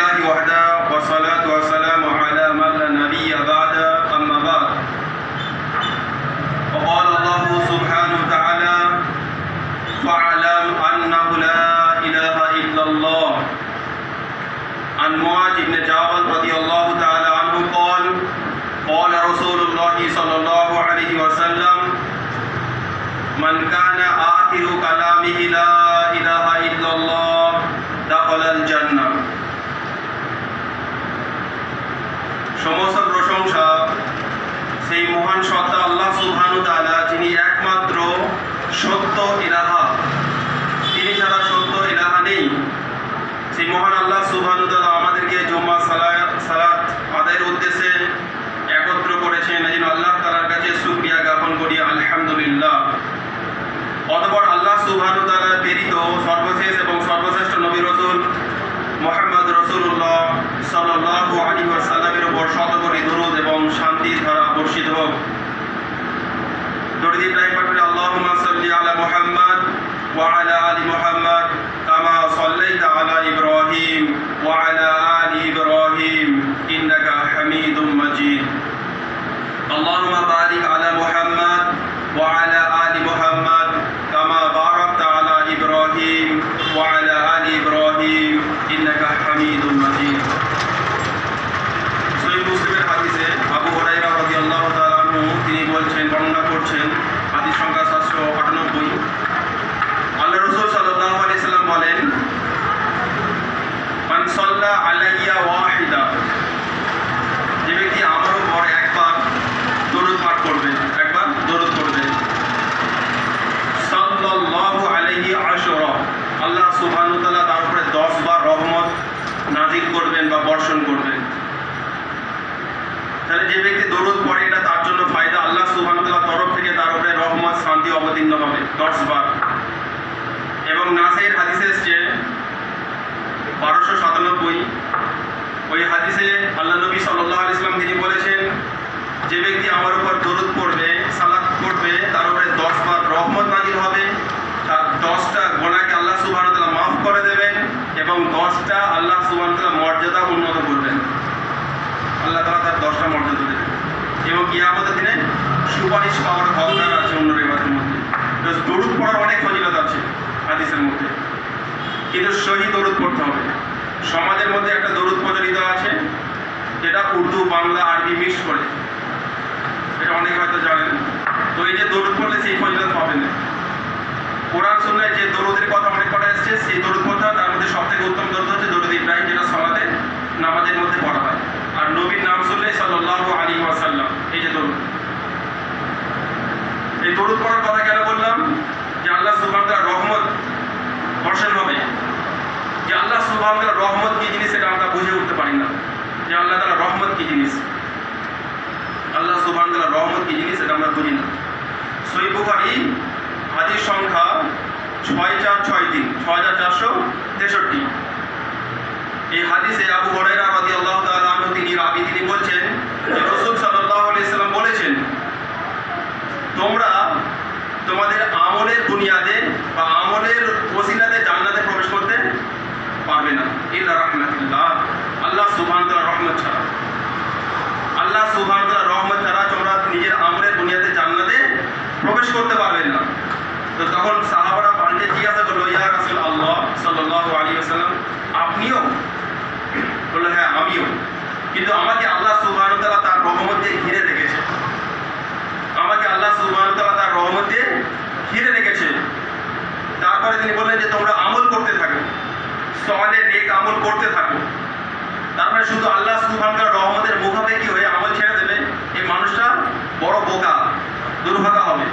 لله وحده والصلاة والسلام على من لا نبي بعده أما بعد وقال الله سبحانه وتعالى فاعلم أنه لا إله إلا الله عن معاذ بن جبل رضي الله تعالى عنه قال قال رسول الله صلى الله عليه وسلم من كان آخر كلامه لا إله إلا الله دخل الجنة। সমস্ত প্রশংসা সেই মহান সত্তা আল্লাহ সুবহানাহু ওয়া তাআলা, যিনি একমাত্র সত্য ইলাহা, তিনি ছাড়া সত্য ইলাহা নেই। সেই মহান আল্লাহ সুবহানাহু ওয়া তাআলা আমাদেরকে জুম্মা সালাত আদায়ের উদ্দেশ্যে একত্র করেছেন। এই জন্য আল্লাহ তাআলার কাছে শুকরিয়া জ্ঞাপন করি, আলহামদুলিল্লাহ। অতঃপর আল্লাহ সুবহানাহু ওয়া তাআলা প্রেরিত সর্বশেষ এবং সর্বশ্রেষ্ঠ নবী রাসূল মুহাম্মদ রাসূলুল্লাহ সাল্লাল্লাহু আলাইহি ওয়াসাল্লামের উপর শতকোটি দরুদ এবং শান্তির ধারা বর্ষিত হোক। দরুদ ইব্রাহিম পাঠ করে আল্লাহুম্মা সাল্লি আলা মুহাম্মদ ওয়া আলা আলি মুহাম্মদ কামা সাল্লাইতা আলা ইব্রাহিম ওয়া আলা আলি ইব্রাহিম ইন্নাকা হামিদুম মাজিদ। আল্লাহুম্মা বারিক আলা মুহাম্মদ ওয়া আলা আলি মুহাম্মদ কামা বারাকতা আলা ইব্রাহিম ওয়া আলা আলি ইব্রাহিম ইন্নাকা হামিদুম মাজিদ। সহিহ মুসলিমের হাদিসে আবু হুরায়রা রাদিয়াল্লাহু তাআলা আনহু তিনি বলছেন, বর্ণনা করছেন, হাদিস সংখ্যা 798, আল্লাহ রাসূল সাল্লাল্লাহু আলাইহি সাল্লাম বলেন, মান সাল্লা আলাইয়া ওয়াহিদা, যে ব্যক্তি আমার উপর একবার দরুদ পাঠ করবে, একবার দরুদ করবে, সাল্লাল্লাহু আলাইহি আশরা, আল্লাহ সুবহানাহু ওয়া তাআলা তার উপরে 10 বার রহমত নাযিল করবেন বা বর্ষণ করবেন। তাহলে যে ব্যক্তি দরুদ পড়ে এটা তার জন্য ফায়দা, আল্লাহ সুবহানাহু ওয়া তাআলার তরফ থেকে তার উপরে রহমত শান্তি অবতীর্ণ হবে 10 বার। এবং নাসাইর হাদিসে এসেছে 1297, ওই হাদিসে আল্লাহ নবী সাল্লাল্লাহু আলাইহি ওয়াসাল্লাম তিনি বলেছেন, যে ব্যক্তি আমার উপর দরুদ পড়বে, সালাত করবে, তার উপরে 10 বার রহমত নাযিল হবে, তার 10টা গুনাহকে আল্লাহ সুবহানাহু ওয়া তাআলা মাফ করে দেবেন এবং 10টা আল্লাহ সুবহানাহু ওয়া তাআলা মর্যাদা উন্নত করবেন। আল্লাহ তাআলা তার 10টা মর্যাদা দেবেন এবং কিয়ামতের দিনে সুপারিশ পাওয়ার হকদার আছে অন্য রিওয়ায়াতের মধ্যে। তো দরুদ পড়ার অনেক ফজিলত আছে হাদিসের মধ্যে, কিন্তু সহি দরুদ পড়তে হবে। সমাজের মধ্যে একটা দরুদ প্রচলিত আছে, যেটা উর্দু, বাংলা, আরবি মিক্স করে, এটা অনেকে হয়তো জানেন। তো এই যে দরুদ পড়লে সেই ফজিলত পাবেন না। কোরআন সুন্নাহয় যে দরুদের কথা অনেক কটা এসেছে, সেই দরুদ পড়তে হয়। তার মধ্যে সবথেকে উত্তম দরুদ হচ্ছে দরুদ ইব্রাহিম, যেটা সালাতে নামাজের মধ্যে পড়া হয়। আর নবীর নাম শুনলে সাল্লাল্লাহু আলাইহি ওয়াসাল্লাম, এই যে দরুদ। এই দরুদ পড়ার কথা কেন বললাম? যে আল্লাহ সুবহানাহু ওয়া তাআলার রহমত বর্ষণ হবে। যে আল্লাহ সুবহানাহু ওয়া তাআলার রহমত কি জিনিস এটা আমরা বুঝে উঠতে পারি না, যে আল্লাহ তাআলার রহমত কি জিনিস, আল্লাহ সুবহানাহু ওয়া তাআলার রহমত কি জিনিস এটা আমরা বুঝি না। সহিহ বুখারী হাদিস সংখ্যা 6463, এই হাদিসে আবু হুরায়রা রাদিয়াল্লাহু তাআলা আনহু তিনি রাবী, তিনি বলছেন যে রাসূল সাল্লাল্লাহু আলাইহি সাল্লাম বলেছেন, তোমরা তোমাদের আমলের বুনিয়াদে বা আমলের ওসিলাতে জান্নাতে প্রবেশ করতে পারবে না, ইল্লা রাহমাতুল্লাহ, আল্লাহ সুবহানাহু ওয়া তাআলার রহমত ছাড়া। আল্লাহ সুবহানাহু ওয়া তাআলার রহমত ছাড়া তোমরা নিজের আমলের বুনিয়াদে জান্নাতে প্রবেশ করতে পারবেন না। তো তখন সাহাবারা পাল্টে জিজ্ঞাসা করলো, ইয়া রাসূলুল্লাহ সাল্লাল্লাহু আলাইহি ওয়াসাল্লাম, আপনিও? বললো, হ্যাঁ আমিও। কিন্তু আমাকে আল্লাহ সুবহানাহু ওয়া তাআলা তার রহমত দিয়ে ঘিরে রেখেছে, আমাকে আল্লাহ সুবহানাহু ওয়া তাআলা তার রহমত দিয়ে ঘিরে রেখেছে। তারপরে তিনি বললেন যে তোমরা আমল করতে থাকো, সালেহ নেক আমল করতে থাকো। তারপরে শুধু আল্লাহ সুবহানাহু ওয়া তাআলার রহমতের মুখাপেক্ষী হয়ে আমল ছেড়ে দেবে, এই মানুষটা বড় বোকা, দুর্ভাগা হবে।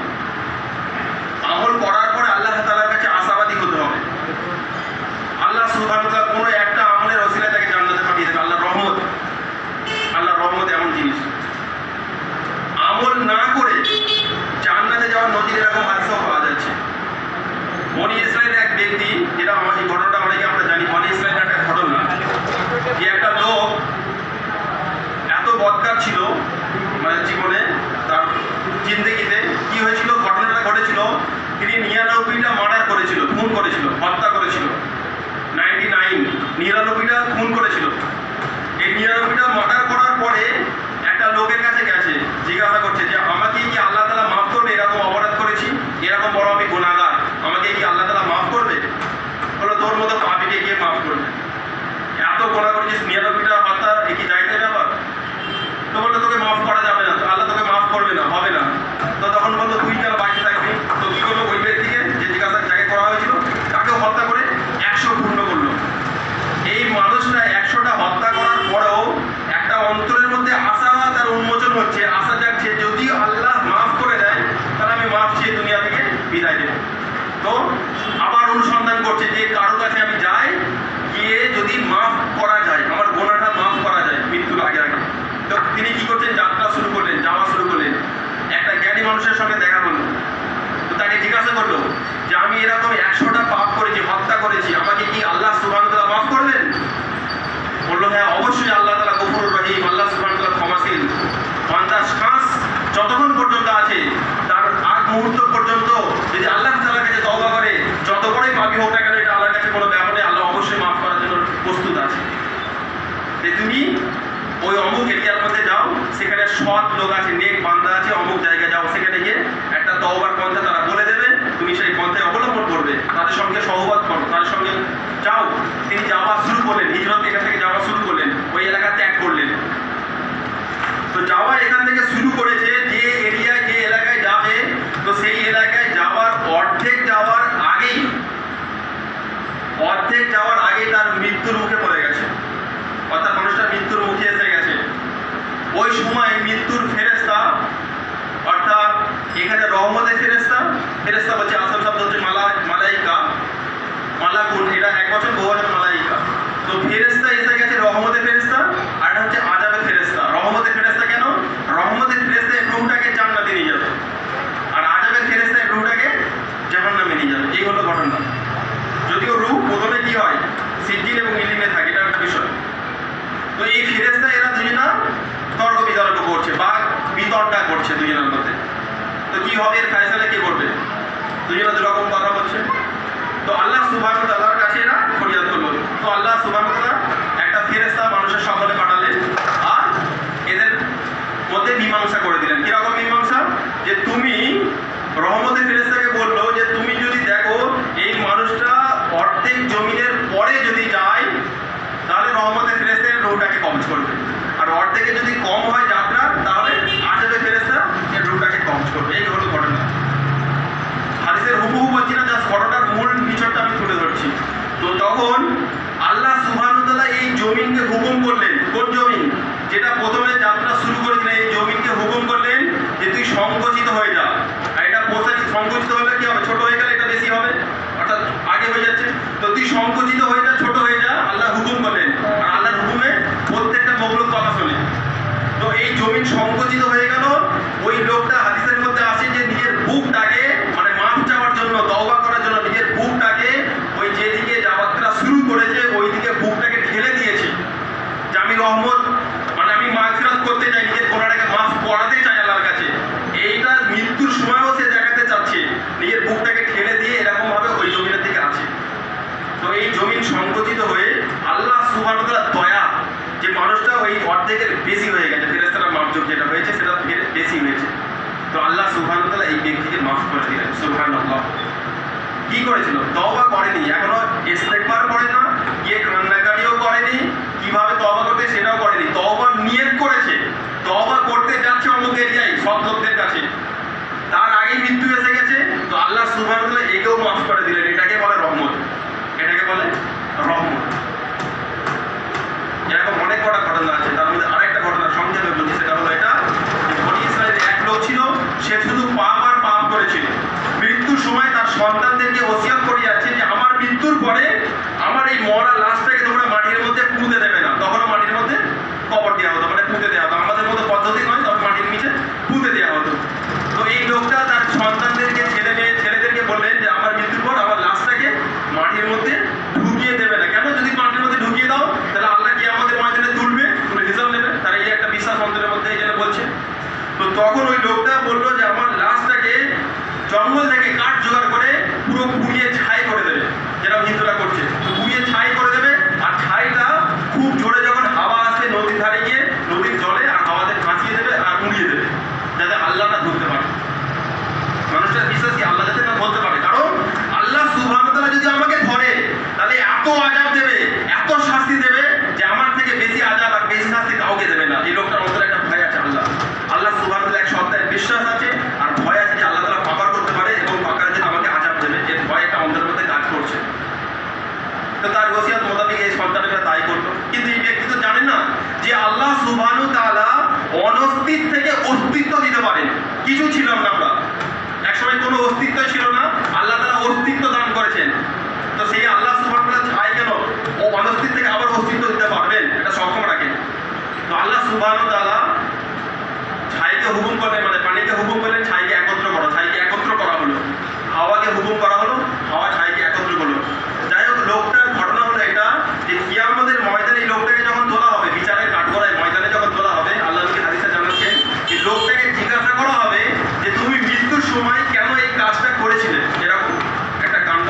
আমল করার পরে আল্লাহ তাআলার কাছে আশাবাদী হতে হবে। আল্লাহ সুবহানাহু ওয়া তাআলা কোনো একটা আমলের ওসিলায় তাকে জান্নাতে পাঠিয়ে দেবে। আল্লাহর রহমত এমন জিনিস। আমল না করে জান্নাতে যাওয়ার নজির এরকম হাদিসও পাওয়া যাচ্ছে। বনি ইসরায়েলের এক ব্যক্তি, যেটা এই ঘটনাটা অনেকে আমরা জানি, বনি ইসরায়েলের একটা ঘটনা, যে একটা লোক এত বদকার ছিল, মানে জীবনে তার জিন্দেগিতে কি হয়েছিল, ঘটনাটা ঘটেছিল, তিনি 99টা মার্ডার করেছিল, খুন করেছিল, হত্যা করেছিল, 99টা খুন করেছিল। সৎ লোক আছে, নেক বান্দা আছে, অমুক জায়গায় যাও, সেখানে গিয়ে একটা তওবার পন্থা তারা বলে দেবে, তুমি সেই পন্থায় অবলম্বন করবে, তাদের সঙ্গে সহবাদ করো, তাদের সঙ্গে যাও। তিনি যাওয়া শুরু করলেন, হিজরত এখান থেকে যাওয়া শুরু করলেন, ওই এলাকা ত্যাগ করলেন। তো যাওয়া এখান থেকে শুরু করেছে, যে এরিয়ায় যে এলাকায় যাবে, তো সেই এলাকায় যাওয়ার অর্ধেক যাওয়ার আগেই তার মৃত্যুর মুখে পড়ে গেছে, অর্থাৎ মানুষটা মৃত্যুর মুখে এসে গেছে। ওই সময় মৃত্যুর ফেরেশতা, অর্থাৎ এখানে রহমতের ফেরেশতা বলছে, আসল শব্দ হচ্ছে মালাইকা, মালাকুন, এটা এক বছর বহু বছর মালাইকা। তো ফেরেশতা এসে গেছে, রহমতের ফেরেশতা, আর এটা হচ্ছে আযাবের ফেরেশতা। রহমতের ফেরেশতা কেন? রহমতের ফেরেশতা রূহটাকে জান্নাতে নিয়ে যাবে, আর আযাবের ফেরেশতা রূহটাকে জাহান্নামে নিয়ে যাবে। এই হলো ঘটনা। যদিও রূহ প্রথমে কি হয়, সিজিল এবং ইলিমে থাকে, এটা একটা বিষয়। তো এই ফেরেশতা এরা দুজনা তর্ক বিতর্ক করছে বা বিতর্কা করছে দুজনের মধ্যে। তো কি হবে, এর ফয়সালা কে করবে? দুজনা দুরকম কথা বলছে। তো আল্লাহ সুবহানাহু ওয়া তাআলার কাছে এরা ফরিয়াদ করলো। তো আল্লাহ সুবহানাহু ওয়া তাআলা একটা ফেরেশতা মানুষের সকলে পাঠালেন, আর এদের মধ্যে মীমাংসা করে দিলেন। কিরকম মীমাংসা? যে তুমি রহমতের ফেরেশতাকে বললো যে তুমি যদি দেখো এই মানুষটা অর্ধেক জমিনের পরে যদি যায়, তাহলে রহমতের ফেরেশতা রূহটাকে কবজ করবে, আর অর্ধেকে যদি কম হয় যাত্রা, তাহলে আযাবের ফেরেশতা এর রূহটাকে কবজ করবে। এই হলো ঘটনা। হাদিসের হুবহু বলছি না, জাস্ট ঘটনার মূল বিষয়টা আমি তুলে ধরছি। তো তখন আল্লাহ সুবহানাহু ওয়া তাআলা এই জমিনকে হুকুম করলেন, কোন জমিন? যেটা প্রথমে যাত্রা শুরু করেছিলেন, এই জমিনকে হুকুম করলেন যে তুই সংকুচিত হয়ে যা। আর এটা সংকুচিত হলে কি হবে? ছোট হয়ে গেলে এটা বেশি হবে, অর্থাৎ আগে হয়ে যাচ্ছে। তো তুই সংকুচিত হয়ে যা, ছোট হয়ে যা, আল্লাহ হুকুম করলেন। আর আল্লাহর হুকুমে প্রত্যেকটা মখলুক কথা শোনে। তো এই জমিন সংকুচিত হয়ে গেল। ওই লোকটা হাদিসের মধ্যে আসে যে নিজের বুকটাকে, মানে মাফ চাওয়ার জন্য, তওবা করার জন্য নিজের বুকটাকে ওই যেদিকে যাত্রা শুরু করেছে ওই দিকে বুকটাকে ঠেলে দিয়েছে, যে আমি রহমত, মানে আমি মাগফিরাত করতে চাই, নিজের গোনাটাকে মাফ করাতে চাই আল্লাহর কাছে। এইটা মৃত্যুর সময়ও সে দেখাতে চাচ্ছে, নিজের বুকটাকে ঠেলে দিয়ে এরকম ভাবে ওই জমিনের দিকে আছে। তো এই জমিন সংকুচিত হয়ে আল্লাহ সুবহানাহু ওয়া তাআলার দয়া, যে মানুষটা ওই অর্ধেকের বেশি হয়ে গেছে, ফেরেশতারা মাপযোগ যেটা হয়েছে সেটা বেশি হয়েছে। তো আল্লাহ সুবহানাহু ওয়া তাআলা এই ব্যক্তিকে মাফ করে দিলেন। সুবহানাল্লাহ। কি করেছিল? তওবা করেনি, এখনো ইস্তেগফার করে না, গিয়ে কান্নাকাটিও করেনি, কিভাবে তওবা করতে সেটাও করেনি। তওবার নিয়ত করেছে, তওবা করতে যাচ্ছে অমুক এরিয়ায় সৎ লোকদের কাছে, তার আগেই মৃত্যু এসে গেছে। তো আল্লাহ সুবহানাহু ওয়া তাআলা একেও মাফ করে দিলেন। এটাকে বলে রহমত, এটাকে বলে রহমত। এরকম অনেক কটা ঘটনা আছে, তার মধ্যে আরেকটা ঘটনা সংক্ষেপে বলছি। সেটা হলো এটা, বনি ইসরায়েলের এক লোক ছিল, সে শুধু পাপ আর পাপ করেছিল। মৃত্যুর সময় তার সন্তানদেরকে ওসিয়ত করে যাচ্ছে যে আমার মৃত্যুর পরে আমার এই মরা লাশটাকে তোমরা মাটির মধ্যে পুঁতে দেবে না। তখনও মাটির মধ্যে কবর দেওয়া হতো, মানে পুঁতে দেওয়া হতো। আমাদের মতো পদ্ধতি নয়, তখন মাটির নিচে পুঁতে দেওয়া হতো। তো এই লোকটা তার সন্তানদেরকে, ছেলেদেরকে বললেন যে আমার মৃত্যুর পর আমার লাশটাকে মাটির মধ্যে ঢুকিয়ে দেবে না। কেন? যদি মাটির মধ্যে ঢুকিয়ে দাও তাহলে আল্লাহ কি আমাদের ময়দানে তুলবে, তুলে হিসাব নেবে। তারা এই একটা বিশ্বাস অন্তরের মধ্যে এই জন্য বলছে। তো তখন ওই লোকটা বললো যে আমার লাশটাকে জঙ্গল থেকে কাঠ জোগাড় করে পুরো পুড়িয়ে ছাই করে দেবে, যেটা হিন্দুরা করছে। তো পুড়িয়ে ছাই করে দেবে, আর ছাইটা খুব জোরে যখন হাওয়া আসবে নদীর ধারে গিয়ে নদীর জলে আর হাওয়াতে ভাসিয়ে দেবে আর উড়িয়ে দেবে, যাতে আল্লাহ না ধরতে পারে। মানুষের বিশ্বাস কি আল্লাহ যাতে না ধরতে পারে? কারণ আল্লাহ সুবহানাহু ওয়া তাআলা যদি আমাকে ধরে তাহলে এত আযাব দেবে, এত শাস্তি দেবে যে আমার থেকে বেশি আযাব আর বেশি শাস্তি কাউকে দেবে না। এই লোকটার অন্তরে একটা ভয় আছে আল্লাহ সুবহানাহু ওয়া তাআলা এক সত্তায় বিশ্বাস আছে, আর ভয় আছে যে আল্লাহ তাআলা পাকড় করতে পারে এবং পাকড় যে আমাকে আযাব দেবে, এর ভয় একটা অন্তরের মধ্যে কাজ করছে। তো তার ওসিয়ত মোতাবেক এই সন্তানেরা তাই করতো। কিন্তু এই ব্যক্তি তো জানে না যে আল্লাহ সুবহানাহু ওয়া তাআলা অনস্তিত্ব থেকে অস্তিত্ব দিতে পারেন। কিছু ছিলাম না আমরা, একসময় কোনো অস্তিত্ব ছিল না, আল্লাহ তাআলা অস্তিত্ব দান করেছেন। তো সেই আল্লাহ সুবহানাহু ওয়া তাআলা চাই কেন ও অনস্তিত্ব থেকে আবার অস্তিত্ব দিতে পারবেন, এটা সক্ষম রাখেন। তো আল্লাহ সুবহানাহু ওয়া তাআলা ছাইকে হুকুম করলেন, মানে পানিকে হুকুম করলেন ছাইকে একত্র করো, ছাইকে একত্র করা হলো। হাওয়াকে হুকুম করা হলো, হাওয়া ছাইকে একত্র করলো। যাই হোক, লোকটার ঘটনা হলো এটা যে কিয়ামতের ময়দানে এই লোকটাকে যখন তোলা হবে, বিচারের কাঠগড়ায় ময়দানে যখন তোলা হবে, আল্লাহ নবী হাদিসে জানাচ্ছেন যে লোকটাকে জিজ্ঞাসা করা হবে যে তুমি মৃত্যুর সময় কেন এই কাজটা করেছিলে। এরকম একটা কাণ্ড,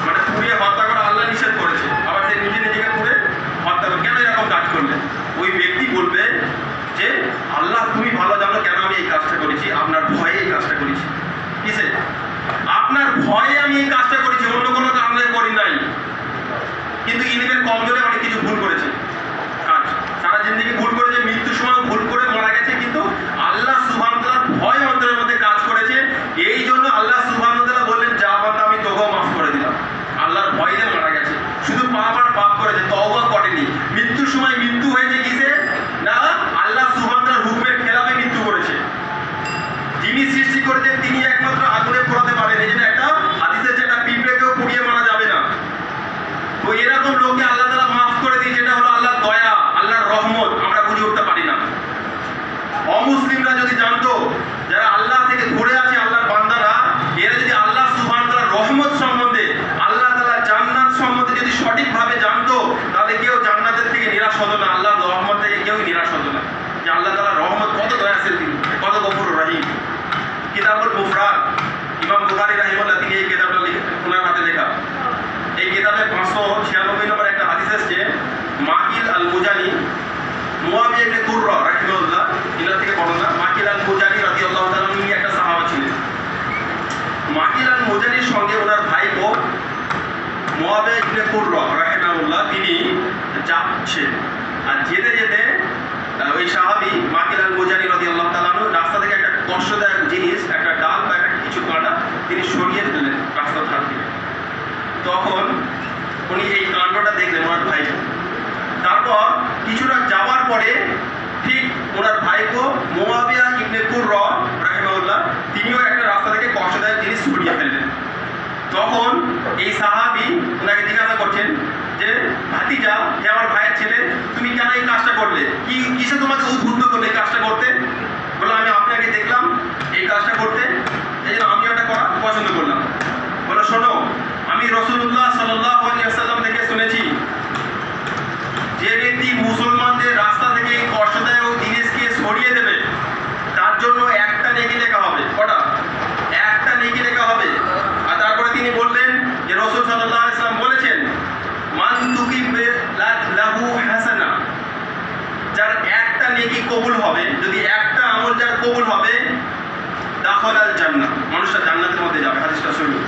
মানে পুড়িয়ে হত্যা করা আল্লাহ নিষেধ করেছে, আবার সে নিজে নিজেকে পুড়ে হত্যা করে কেন এরকম কাজ করলে। ওই ব্যক্তি বলবে কম জোরে অনেক কিছু ভুল করেছে, কাজ সারা জিন্দগি ভুল করেছে, মৃত্যুর সময় ভুল করে মারা গেছে, কিন্তু আল্লাহ সুবহানাহু ওয়া তাআলার ভয় অন্তরের মধ্যে কাজ করেছে। এই জন্য আল্লাহ সুবহানাহু ওয়া তাআলা বললেন, যা বান্দা আমি তোকেও মাফ করে দিলাম। আল্লাহর ভয়ে মারা গেছে, শুধু পাপ আর পাপ করেছে, তওবা করেনি। মৃত্যুর সময় মৃত্যু হয়েছে কিসে? না, আল্লাহ সুবহানাহু ওয়া তাআলার হুকুমের খেলাফে মৃত্যু করেছে। যিনি সৃষ্টি করেছেন তিনি একমাত্র আগুনে পোড়াতে পারেন। এই জন্য একটা হাদিসে আছে, একটা পিঁপড়েকেও পুড়িয়ে মারা যাবে না। তো এরকম লোককে আল্লাহ তাআলা মাফ করে দিয়েছে, এটা হলো আল্লাহর দয়া, আল্লাহর রহমত। আমরা বুঝে উঠতে পারি না। অমুসলিমরা যদি জানতো, যারা আল্লাহ থেকে ঘুরে আছে, আল্লাহর বান্দারা, এরা যদি আল্লাহ সুবহানাহু ওয়া তাআলার রহমত সম্বন্ধে, আল্লাহ তাআলা জান্নাত সম্বন্ধে যদি সঠিকভাবে জানতো, তাহলে কেউ জান্নাতের থেকে নিরাশ হতো না, আল্লাহর রহমত থেকে কেউ নিরাশ হতো না। যে আল্লাহ তাআলার রহমত কত দয়াশীল, তিনি কত গফুর রহিম। কিতাবুল মুফরাদ, ইমাম বুখারী রাহিমাহুল্লাহ তিনি এই কিতাবটা ওনার হাতে লেখা। এই কিতাবে 596 নম্বর একটা হাদিস এসেছে, মাকিল আল মুজানি, মুয়াবিয়া ইবনে কুররা রাহিমাহুল্লাহ ইনার থেকে বর্ণনা। মাকিল আল মুজানি রাদিয়াল্লাহু তাআলা ইনি একটা সাহাবা ছিলেন। মাকিল আল মুজানির সঙ্গে ওনার ভাইপো মুয়াবিয়া ইবনে কুররা রাহিমাহুল্লাহ তিনি যাচ্ছেন, আর যেতে যেতে ওই সাহাবী মাকিল আল মুজানি রাদিয়াল্লাহু তাআলা রাস্তা থেকে একটা কষ্টদায়ক জিনিস, একটা ডাল বা একটা কিছু কাঁটা তিনি সরিয়ে দিলেন রাস্তার ধার থেকে। তখন উনি এই কাণ্ডটা দেখলেন ওনার ভাইপো। তারপর কিছুটা যাওয়ার পরে ঠিক ওনার ভাইপো মুয়াবিয়া ইবনে কুররা রাহিমাহুল্লাহ তিনিও একটা রাস্তা থেকে কষ্টদায়ক জিনিস সরিয়ে ফেললেন। তখন এই সাহাবী ওনাকে জিজ্ঞাসা করছেন যে, ভাতিজা, যে আমার ভাইয়ের ছেলে, তুমি কেন এই কাজটা করলে? কিসে তোমাকে উদ্বুদ্ধ করলে এই কাজটা করতে? বললো, আমি আপনাকে দেখলাম এই কাজটা করতে, এই জন্য আমি ওটা করা পছন্দ করলাম। বলো, শোনো, আমি রাসূলুল্লাহ সাল্লাল্লাহু আলাইহি ওয়াসাল্লাম থেকে শুনেছি, যে ব্যক্তি মুসলমানদের রাস্তা থেকে কষ্টদায়ক জিনিসকে সরিয়ে দেবে, তার জন্য একটা নেকি লেখা হবে। কটা? একটা নেকি লেখা হবে। আর তারপরে তিনি বললেন যে রাসূল সাল্লাল্লাহু আলাইহি ওয়াসাল্লাম বলেছেন, মান তুকিবে লাহু হাসানা, যার একটা নেকি কবুল হবে, যদি একটা আমল যার কবুল হবে, দাখালাল জান্নাহ, মানুষটা জান্নাতের মধ্যে যাবে। হাদিসটা সহিহ।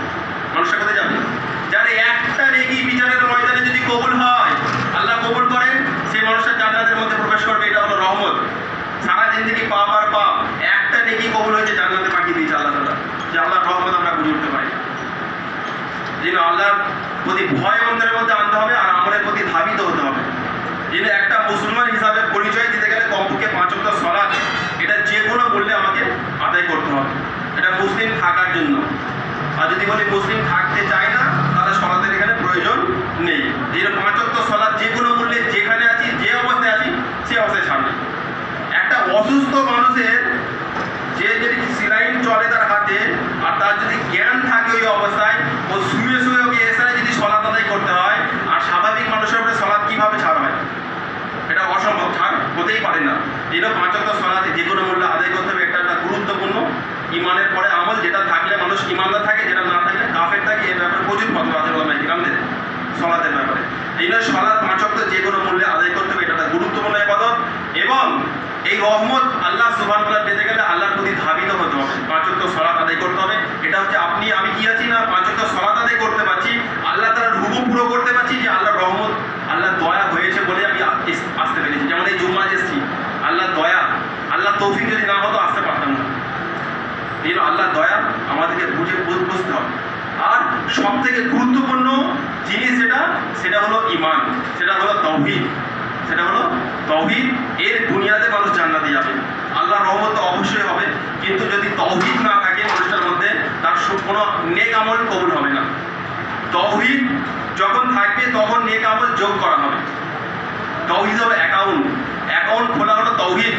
মানুষটা কোথায় যাবে? যার একটা নেকি বিচারের ময়দানে যদি কবুল হয়, আল্লাহ কবুল করেন, সেই মানুষটা জান্নাতের মধ্যে প্রবেশ করবে। এটা হলো রহমত। সারা জিন্দেগি পাপ আর পাপ, একটা নেকি কবুল হয়েছে, জান্নাতে পাঠিয়ে দিয়েছে আল্লাহ তাআলা। যে আল্লাহর রহমত আমরা বুঝে উঠতে পারি। যেন আল্লাহর প্রতি ভয় অন্তরের মধ্যে আনতে হবে, আর আমলের প্রতি ধাবিত হতে হবে। যেন একটা মুসলমান হিসাবে পরিচয় দিতে গেলে কমপক্ষে 5 ওয়াক্ত সালাত, এটা যে কোনো মূল্যে আমাকে আদায় করতে হবে। এটা মুসলিম থাকার জন্য। আর যদি বলি মুসলিম থাকতে চায় না, তাহলে সালাতের এখানে প্রয়োজন নেই। যেন 5 ওয়াক্ত সালাত যে কোনো মূল্যে, যেখানে আছি, যে অবস্থায় আছি, সে অবস্থায় ছাড়বে। একটা অসুস্থ মানুষের, যে যদি সিলাইন চলে তার হাতে, আর তার যদি জ্ঞান থাকে ওই অবস্থায়, ও শুয়ে শুয়ে ওকে এসায় যদি সালাত আদায় করতে হয়, আর স্বাভাবিক মানুষের উপরে সালাত কিভাবে ছাড় হয়? এটা অসম্ভব, ছাড় হতেই পারে না। এই 5 ওয়াক্ত সালাতে যে কোনো মূল্যে আদায় করতে হবে। একটা গুরুত্বপূর্ণ ইমানের পরে আমল, যেটা থাকলে মানুষ ইমানদার থাকে, যেটা না থাকলে কাফের থাকে। এর ব্যাপারে প্রচুর ফতোয়া আছে ওলামায়ে কিরামদের সালাতের ব্যাপারে। এই জন্য সালাত 5 ওয়াক্ত যে কোনো মূল্যে আদায় করতে হবে। এটা একটা গুরুত্বপূর্ণ ইবাদত, এবং এই রহমত আল্লাহ সুবহানাহু ওয়া তাআলা পেতে গেলে আল্লাহর প্রতি ধাবিত হতে হবে। 5 ওয়াক্ত সালাত আদায় করতে হবে। এটা হচ্ছে আপনি আমি কি আছি না, 5 ওয়াক্ত সালাত আদায় করতে পারছি, আল্লাহ তাআলার হুকুম পুরো করতে পারছি, যে আল্লাহর রহমত, আল্লাহ দয়া হয়েছে বলে আমি আসতে পেরেছি। যেমন এই জুম্মা এসেছি, আল্লাহ দয়া, আল্লাহ তৌফিক যদি না হতো আসতে পারতাম না। এই আল্লাহ দয়া আমাদেরকে বুঝতে হবে। আর সব থেকে গুরুত্বপূর্ণ জিনিস সেটা হলো ঈমান, সেটা হলো তাওহীদ। সেটা হলো তাওহীদ। এর বুনিয়াদে মানুষ জান্নাতে যাবে। আল্লাহর রহমত তো অবশ্যই হবে, কিন্তু যদি তাওহীদ না থাকে মানুষটার মধ্যে, তার কোনো নেক আমল কবুল হবে না। তাওহীদ যখন থাকবে তখন নেক আমল যোগ করা হবে। তাওহীদ হলো অ্যাকাউন্ট খোলা হলো তাওহীদ।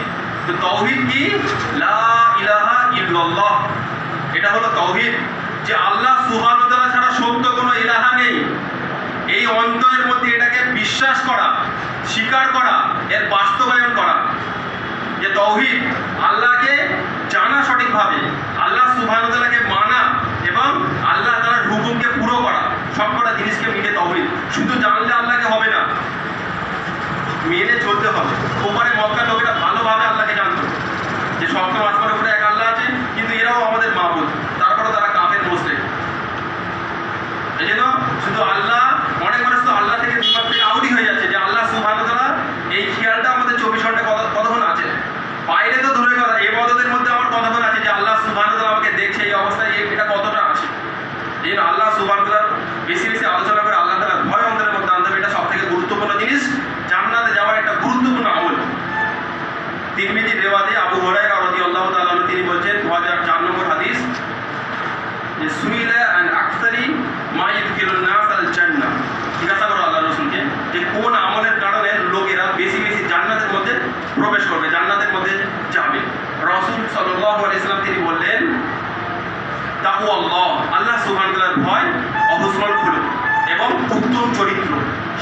তো তাওহীদ কি? লা ইলাহা ইল্লাল্লাহ। এটা হলো তাওহীদ, যে আল্লাহ সুবহানাহু ওয়া তাআলা ছাড়া সত্য কোনো ইলাহা নেই। এই অন্তরের মধ্যে এটাকে বিশ্বাস করা, স্বীকার করা, এর বাস্তবায়ন করা। যে তাওহীদ, আল্লাহকে জানা সঠিকভাবে, আল্লাহ সুবহানাহু ওয়া তাআলাকে মানা, এবং আল্লাহ তাআলার হুকুমকে পুরো করা, সবকটা জিনিসকে মিলে তাওহীদ। শুধু জানলে আল্লাহকে হবে না, মেনে চলতে হবে। ওপারে মক্কার লোকেরা ভালোভাবে আল্লাহকে জানতো, যে সপ্তম আসমানের উপরে এক আল্লাহ আছে, কিন্তু এরাও আমাদের মাবুদ, তারপরে তারা কাফের মুশরিক। এই জন্য শুধু আল্লাহ, অনেক মানুষ তো আল্লাহ থেকে দিমাগ থেকে আউটই হয়ে উত্তম চরিত্র,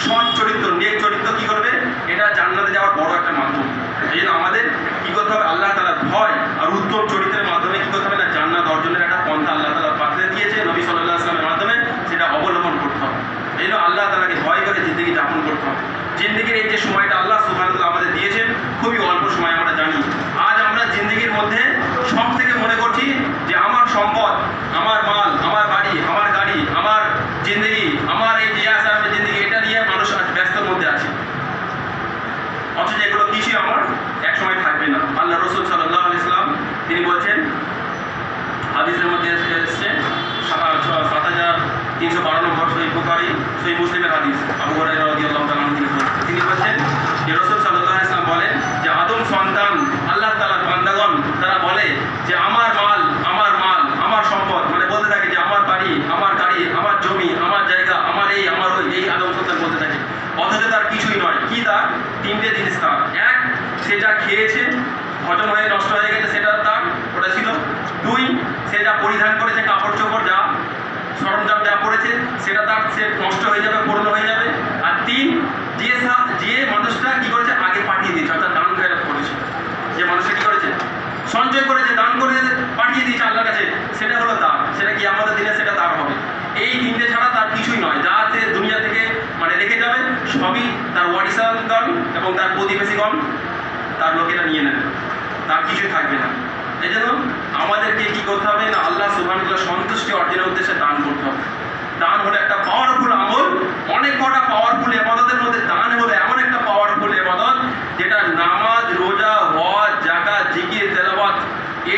সৎ চরিত্র, নেক চরিত্র কি করবে, এটা জান্নাতে যাওয়ার বড় একটা মাধ্যম। এই জন্য আমাদের কি করতে হবে, আল্লাহ তাআলার ভয় আর উত্তম চরিত্রের মাধ্যমে কি করতে হবে না, জান্নাত অর্জনের একটা পন্থা আল্লাহ তাআলা পাঠিয়ে দিয়েছে নবী সাল্লাল্লাহু আলাইহি ওয়াসাল্লামের মাধ্যমে, সেটা অবলম্বন করতে হবে। এই জন্য আল্লাহ তাআলাকে ভয় করে জিন্দেগি যাপন করতে হবে। জিন্দেগির এই যে সময়টা আল্লাহ সুবহানাহু ওয়া তাআলা আমাদের দিয়েছেন, খুবই অল্প সময় আমরা জানি। আজ আমরা জিন্দেগির মধ্যে সব থেকে মনে করছি যে আমার সম্পদ, আমার মাল, আমার বাড়ি, আমার গাড়ি, আমার জিন্দেগি, আমার এই যে আছে আমার জিন্দেগি, এটা নিয়ে মানুষ আজ ব্যস্তর মধ্যে আছে। অথচ এগুলো কিছুই আমার এক সময় থাকবে না। আল্লাহ রাসূল সাল্লাল্লাহু আলাইহি ওয়াসাল্লাম তিনি বলছেন, হাদিসের মধ্যে এসেছে 7352 নম্বর সহিহ বুখারী, সহিহ মুসলিমের হাদিস, আবু হুরায়রা রাদিয়াল্লাহু তাআলা তিনি বলছেন যে রাসূল সাল্লাল্লাহু আলাইহি ওয়াসাল্লাম বলেন যে আদম সন্তান আল্লাহ তাআলার বান্দাগণ তারা বলে যে আমার মাল, আমার মাল, আমার সম্পদ, মানে বলতে থাকে যে আমার বাড়ি, আমার গাড়ি, আমার জমি, আমার জায়গা, আমার এই, আমার ওই, এই আদম সন্তান বলতে থাকে। অথচ তার কিছুই নয়। কি তার? তিনটে জিনিস তার। এক, সে যা খেয়েছে হজম হয়ে নষ্ট হয়ে গেছে সেটা তার, ওটা ছিল। দুই, সে যা পরিধান করেছে, কাপড় চোপড় যা সরঞ্জাম যা পড়েছে সেটা তার, সে নষ্ট হয়ে যাবে, পুরনো হয়ে যাবে। আর তিন, যে মানুষটা কি করেছে, আগে পাঠিয়ে দিয়েছে, অর্থাৎ দান খয়রাত করেছে, যে মানুষটা কি করেছে, সঞ্চয় করেছে, দান করে পাঠিয়ে দিয়েছে আল্লাহর কাছে, সেটা হলো দান। সেটা কি আমাদের দিনে সেটা দান হবে। এই তিনটে ছাড়া তার কিছুই নয়। যা সে দুনিয়া থেকে মানে রেখে যাবে সবই তার ওয়ারিসানগণ এবং তার প্রতিবেশীগণ, তার লোকেরা নিয়ে নেবে, তার কিছুই থাকবে না। এই জন্য আমাদেরকে কি করতে হবে না, আল্লাহ সুবহানাহু ওয়া তাআলার সন্তুষ্টি অর্জনের উদ্দেশ্যে দান করতে হবে। দান হলো একটা পাওয়ারফুল আমল। অনেক কটা পাওয়ারফুল ইবাদতের মধ্যে দান হলো এমন একটা পাওয়ারফুল ইবাদত যেটা নামাজ, রোজা, হজ, যাকাত, জিকির, তেলাওয়াত,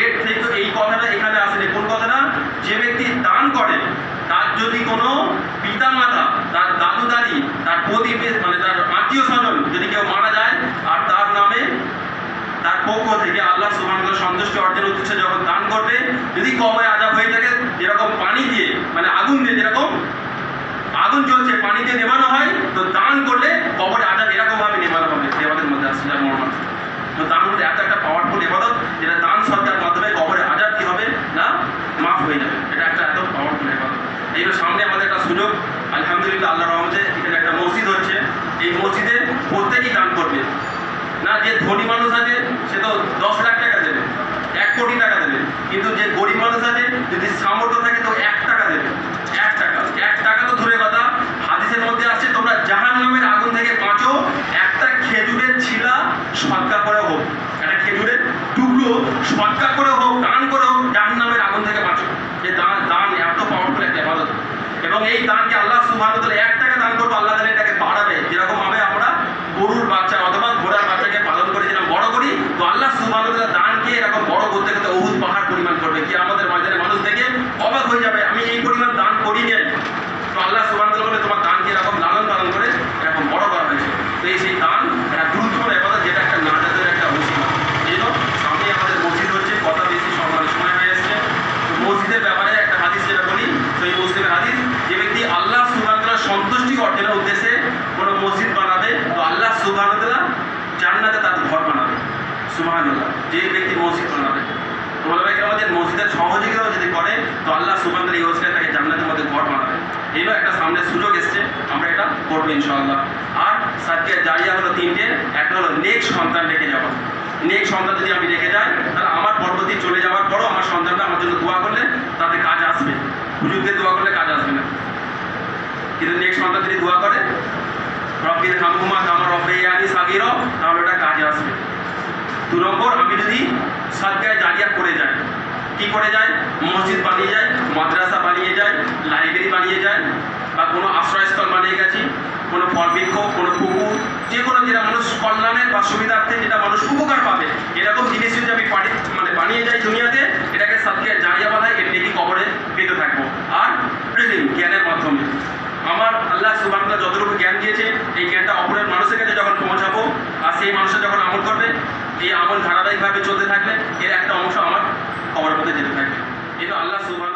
এর থেকে এই কথাটা এখানে আসেনি। কোন কথাটা? যে ব্যক্তি দান করে তার যদি কোনো পিতা মাতা, তার দাদু দাদি, তার প্রতিবেশী মানে তার আত্মীয় স্বজন যদি কেউ মারা যায় আর তার নামে তার পক্ষ থেকে আল্লাহ সুবহানাহু ওয়া তাআলা সন্তুষ্টি অর্জনের উদ্দেশ্যে যখন দান করবে, যদি কবরে আযাব হয়ে থাকে, যেরকম পানি দিয়ে মানে আগুন দিয়ে, যেরকম আগুন জ্বলছে পানি দিয়ে নেভানো হয়, তো দান করলে কবরে আযাব এরকম ভাবে নেভানো হবে। দেওয়াদের মধ্যে আসছে যার মর্ম। তো দান হলো এত একটা পাওয়ারফুল ইবাদত যেটা দান সদকার মাধ্যমে কবরে আযাব কি হবে না, মাফ হয়ে যাবে। এটা একটা এত পাওয়ারফুল ইবাদত। এইবার সামনে আমাদের একটা সুযোগ, আলহামদুলিল্লাহ আল্লাহর রহমতে এখানে একটা মসজিদ হচ্ছে। এই মসজিদে প্রত্যেকেই দান করবে না। যে ধনী মানুষ আছে সে তো 10 লাখ টাকা দেবে, 1 কোটি টাকা দেবে, কিন্তু যে গরিব মানুষ আছে যদি সামর্থ্য থাকে তো 1 টাকা দেবে। 1 টাকা তো দূরের কথা, হাদিসের মধ্যে আছে তোমরা জাহান্নামের আগুন থেকে বাঁচো একটা খেজুরের ছিলা সদকা করে হোক, একটা খেজুরের টুকরো সদকা করে হোক, দান করে হোক, জাহান্নামের আগুন থেকে বাঁচো। এই দান এত পাওয়ারফুল একটা ইবাদত। এবং এই দানকে আল্লাহ সুবহানাহু ওয়া তাআলা 1 টাকা দান করবো, আল্লাহ তাআলা এটাকে বাড়াবে। যেরকম ভাবে আমরা গরুর বাচ্চা অথবা ঘোড়ার বাচ্চাকে পালন করে যেরকম বড় করি, তো আল্লাহ সুবহানাহু ওয়া তাআলা দানকে এরকম বড় করতে করতে উহুদ পাহাড় পরিমাণ করবে। কি আমাদের ময়দানে মানুষ দেখে অবাক হয়ে যাবে, আমি এই পরিমাণ দান করি নাই। তো আল্লাহ সুবহানাহু ওয়া তাআলা বলে তোমার দানকে এরকম লালন পালন করে এরকম বড় করা হয়েছে। তো এই সেই দান একটা গুরুত্বপূর্ণ ইবাদত, যেটা একটা নাজাতের একটা ওসিলা। এই জন্য সামনে আমাদের মসজিদ হচ্ছে, কথা বেশি সময় হয়ে এসছে। তো মসজিদের ব্যাপারে একটা হাদিস যেটা বলি, তো এই মুসলিমের হাদিস, যে ব্যক্তি আল্লাহ সুবহানাহু ওয়া তাআলার সন্তুষ্টি অর্জনের উদ্দেশ্যে কোনো মসজিদ বানাবে, তো আল্লাহ সুবহানাহু ওয়া তাআলা জান্নাতে তার ঘর বানাবে। সুবহানাল্লাহ। যে ব্যক্তি মসজিদ বানাবে, তো ওলামায়ে কেরামদের মসজিদের সহযোগিতাও যদি করে, তো আল্লাহ সুবহানাহু ওয়া তাআলা এই ওসিলায় তাকে জান্নাতের মধ্যে ঘর বানাবে। এই একটা সামনে সুযোগ এসছে, আমরা এটা করবো ইনশাআল্লাহ। আর সাদকা জারিয়া হলো 3টে। একটা হলো নেক সন্তান রেখে যাওয়া। নেক সন্তান যদি আমি রেখে যাই, তাহলে আমার পরবর্তী চলে যাওয়ার পরও আমার সন্তানটা আমার জন্য দোয়া করলে তাতে কাজ আসবে। হুজুরদের দোয়া করলে কাজ আসবে না, কিন্তু নেক সন্তান যদি দোয়া করে রব্বির হামহুমা কামা রাব্বায়ানি সাগীরা, তাহলে ওটা কাজে আসবে। 2 নম্বর, আমি যদি সাদকায়ে জারিয়া করে যাই, কি করে যায়, মসজিদ বানিয়ে যায়, মাদ্রাসা বানিয়ে যায়, লাইব্রেরি বানিয়ে যায়, বা কোনো আশ্রয়স্থল বানিয়ে গেছি, কোনো ফল বৃক্ষ, কোনো পুকুর, যে কোনো যেটা মানুষ কল্যাণের বা সুবিধার্থে যেটা মানুষ উপকার পাবে, এরকম জিনিস যদি আমি বানিয়ে যাই দুনিয়াতে, এটাকে সাদকায়ে জারিয়া বলা হয়। এর নেকি কবরে পেতে থাকবো। আর জ্ঞানের মাধ্যমে আমার আল্লাহ সুবহানাহু ওয়া তাআলা যতটুকু জ্ঞান দিয়েছে, এই জ্ঞানটা অপরের মানুষের কাছে যখন পৌঁছাবো আর সেই মানুষটা যখন আমল করবে, এই আমল ধারাবাহিকভাবে চলতে থাকলে এর একটা অংশ আমার কবরের মধ্যে যেতে থাকবে। এটা আল্লাহ সুবহানাহু